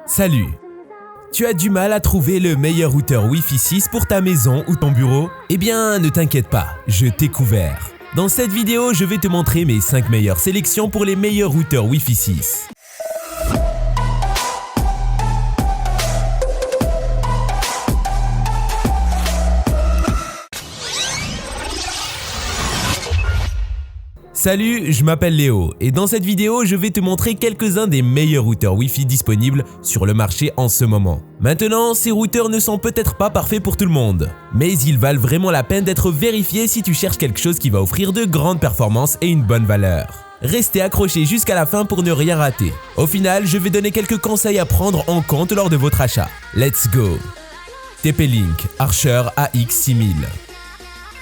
Salut! Tu as du mal à trouver le meilleur routeur Wi-Fi 6 pour ta maison ou ton bureau? Eh bien, ne t'inquiète pas, je t'ai couvert. Dans cette vidéo, je vais te montrer mes 5 meilleures sélections pour les meilleurs routeurs Wi-Fi 6. Salut, je m'appelle Léo et dans cette vidéo, je vais te montrer quelques-uns des meilleurs routeurs Wi-Fi disponibles sur le marché en ce moment. Maintenant, ces routeurs ne sont peut-être pas parfaits pour tout le monde, mais ils valent vraiment la peine d'être vérifiés si tu cherches quelque chose qui va offrir de grandes performances et une bonne valeur. Restez accrochés jusqu'à la fin pour ne rien rater. Au final, je vais donner quelques conseils à prendre en compte lors de votre achat. Let's go! TP-Link Archer AX6000.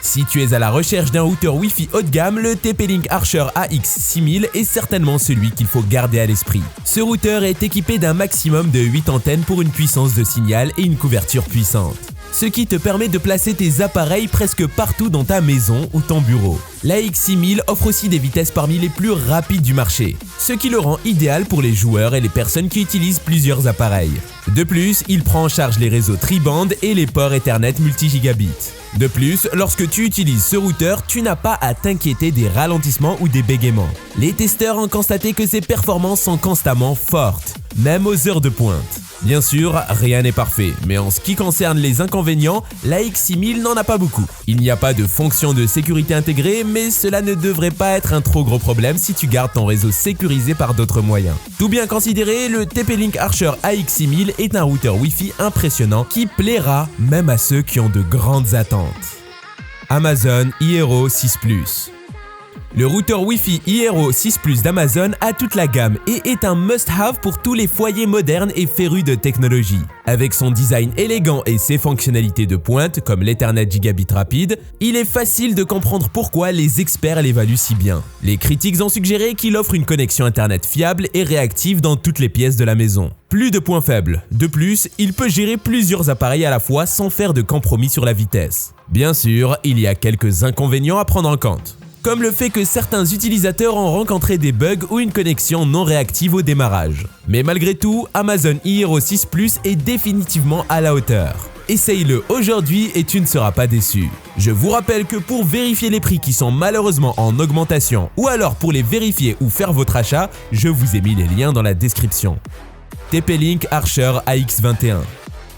Si tu es à la recherche d'un routeur Wi-Fi haut de gamme, le TP-Link Archer AX6000 est certainement celui qu'il faut garder à l'esprit. Ce routeur est équipé d'un maximum de 8 antennes pour une puissance de signal et une couverture puissante, ce qui te permet de placer tes appareils presque partout dans ta maison ou ton bureau. L'AX6000 offre aussi des vitesses parmi les plus rapides du marché, ce qui le rend idéal pour les joueurs et les personnes qui utilisent plusieurs appareils. De plus, il prend en charge les réseaux tri-band et les ports Ethernet multi-gigabit. De plus, lorsque tu utilises ce routeur, tu n'as pas à t'inquiéter des ralentissements ou des bégaiements. Les testeurs ont constaté que ses performances sont constamment fortes, même aux heures de pointe. Bien sûr, rien n'est parfait, mais en ce qui concerne les inconvénients, l'AX6000 n'en a pas beaucoup. Il n'y a pas de fonction de sécurité intégrée, mais cela ne devrait pas être un trop gros problème si tu gardes ton réseau sécurisé par d'autres moyens. Tout bien considéré, le TP-Link Archer AX6000 est un routeur Wi-Fi impressionnant qui plaira même à ceux qui ont de grandes attentes. Amazon eHero 6 Plus. Le routeur Wi-Fi eHero 6 Plus d'Amazon a toute la gamme et est un must-have pour tous les foyers modernes et férus de technologie. Avec son design élégant et ses fonctionnalités de pointe comme l'Ethernet gigabit rapide, il est facile de comprendre pourquoi les experts l'évaluent si bien. Les critiques ont suggéré qu'il offre une connexion internet fiable et réactive dans toutes les pièces de la maison. Plus de points faibles. De plus, il peut gérer plusieurs appareils à la fois sans faire de compromis sur la vitesse. Bien sûr, il y a quelques inconvénients à prendre en compte, comme le fait que certains utilisateurs ont rencontré des bugs ou une connexion non réactive au démarrage. Mais malgré tout, Amazon eHero 6 Plus est définitivement à la hauteur. Essaye-le aujourd'hui et tu ne seras pas déçu. Je vous rappelle que pour vérifier les prix qui sont malheureusement en augmentation ou alors pour les vérifier ou faire votre achat, je vous ai mis les liens dans la description. TP-Link Archer AX21.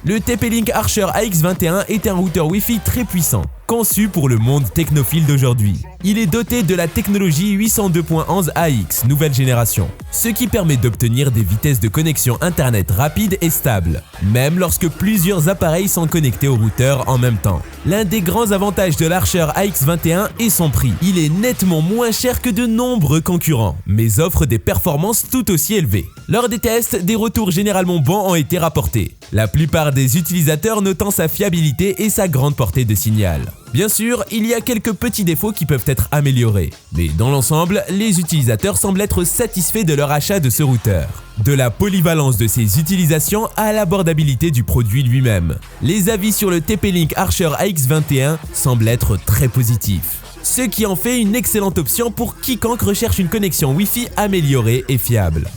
Le TP-Link Archer AX21 est un routeur Wi-Fi très puissant, conçu pour le monde technophile d'aujourd'hui. Il est doté de la technologie 802.11 AX nouvelle génération, ce qui permet d'obtenir des vitesses de connexion internet rapides et stables, même lorsque plusieurs appareils sont connectés au routeur en même temps. L'un des grands avantages de l'Archer AX21 est son prix. Il est nettement moins cher que de nombreux concurrents, mais offre des performances tout aussi élevées. Lors des tests, des retours généralement bons ont été rapportés, la plupart des utilisateurs notant sa fiabilité et sa grande portée de signal. Bien sûr, il y a quelques petits défauts qui peuvent être améliorés, mais dans l'ensemble, les utilisateurs semblent être satisfaits de leur achat de ce routeur. De la polyvalence de ses utilisations à l'abordabilité du produit lui-même, les avis sur le TP-Link Archer AX21 semblent être très positifs, ce qui en fait une excellente option pour quiconque recherche une connexion Wi-Fi améliorée et fiable.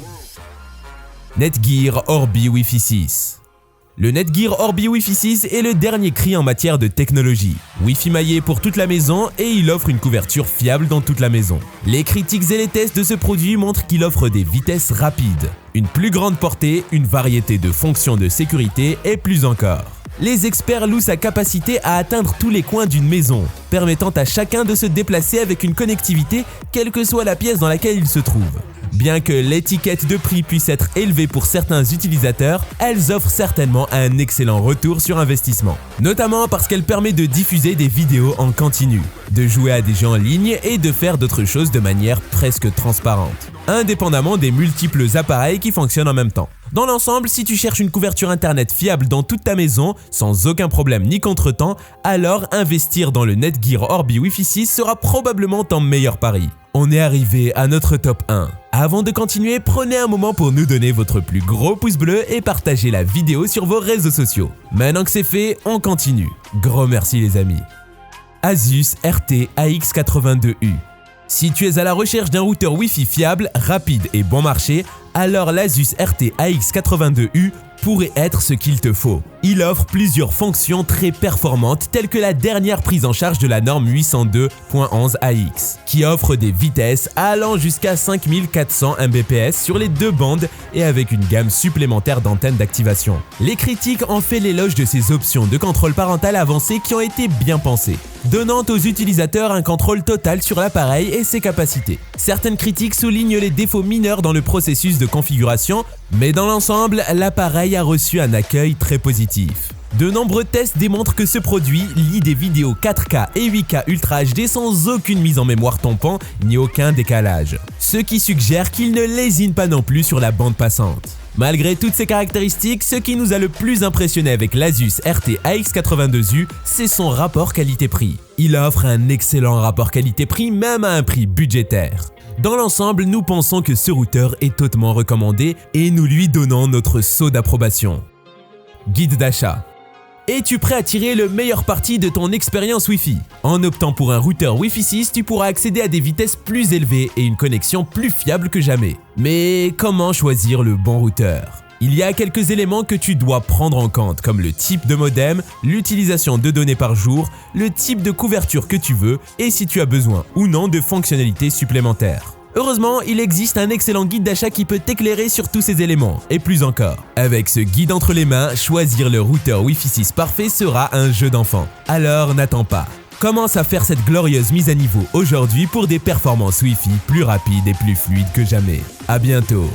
Netgear Orbi Wi-Fi 6. Le Netgear Orbi Wi-Fi 6 est le dernier cri en matière de technologie. Wi-Fi maillé pour toute la maison et il offre une couverture fiable dans toute la maison. Les critiques et les tests de ce produit montrent qu'il offre des vitesses rapides, une plus grande portée, une variété de fonctions de sécurité et plus encore. Les experts louent sa capacité à atteindre tous les coins d'une maison, permettant à chacun de se déplacer avec une connectivité quelle que soit la pièce dans laquelle il se trouve. Bien que l'étiquette de prix puisse être élevée pour certains utilisateurs, elles offrent certainement un excellent retour sur investissement. Notamment parce qu'elle permet de diffuser des vidéos en continu, de jouer à des jeux en ligne et de faire d'autres choses de manière presque transparente, indépendamment des multiples appareils qui fonctionnent en même temps. Dans l'ensemble, si tu cherches une couverture internet fiable dans toute ta maison, sans aucun problème ni contretemps, alors investir dans le Netgear Orbi Wi-Fi 6 sera probablement ton meilleur pari. On est arrivé à notre top 1. Avant de continuer, prenez un moment pour nous donner votre plus gros pouce bleu et partagez la vidéo sur vos réseaux sociaux. Maintenant que c'est fait, on continue. Gros merci les amis. Asus RT AX82U. Si tu es à la recherche d'un routeur Wi-Fi fiable, rapide et bon marché, alors l'Asus RT AX82U pourrait être ce qu'il te faut. Il offre plusieurs fonctions très performantes telles que la dernière prise en charge de la norme 802.11ax, qui offre des vitesses allant jusqu'à 5400 Mbps sur les deux bandes et avec une gamme supplémentaire d'antennes d'activation. Les critiques ont fait l'éloge de ces options de contrôle parental avancé qui ont été bien pensées, donnant aux utilisateurs un contrôle total sur l'appareil et ses capacités. Certaines critiques soulignent les défauts mineurs dans le processus de configuration, mais dans l'ensemble, l'appareil a reçu un accueil très positif. De nombreux tests démontrent que ce produit lit des vidéos 4K et 8K Ultra HD sans aucune mise en mémoire tampon ni aucun décalage, ce qui suggère qu'il ne lésine pas non plus sur la bande passante. Malgré toutes ces caractéristiques, ce qui nous a le plus impressionné avec l'Asus RT AX82U, c'est son rapport qualité-prix. Il offre un excellent rapport qualité-prix même à un prix budgétaire. Dans l'ensemble, nous pensons que ce routeur est hautement recommandé et nous lui donnons notre sceau d'approbation. Guide d'achat. Es-tu prêt à tirer le meilleur parti de ton expérience Wi-Fi? En optant pour un routeur Wi-Fi 6, tu pourras accéder à des vitesses plus élevées et une connexion plus fiable que jamais. Mais comment choisir le bon routeur? Il y a quelques éléments que tu dois prendre en compte, comme le type de modem, l'utilisation de données par jour, le type de couverture que tu veux et si tu as besoin ou non de fonctionnalités supplémentaires. Heureusement, il existe un excellent guide d'achat qui peut t'éclairer sur tous ces éléments, et plus encore. Avec ce guide entre les mains, choisir le routeur Wi-Fi 6 parfait sera un jeu d'enfant. Alors n'attends pas. Commence à faire cette glorieuse mise à niveau aujourd'hui pour des performances Wi-Fi plus rapides et plus fluides que jamais. À bientôt.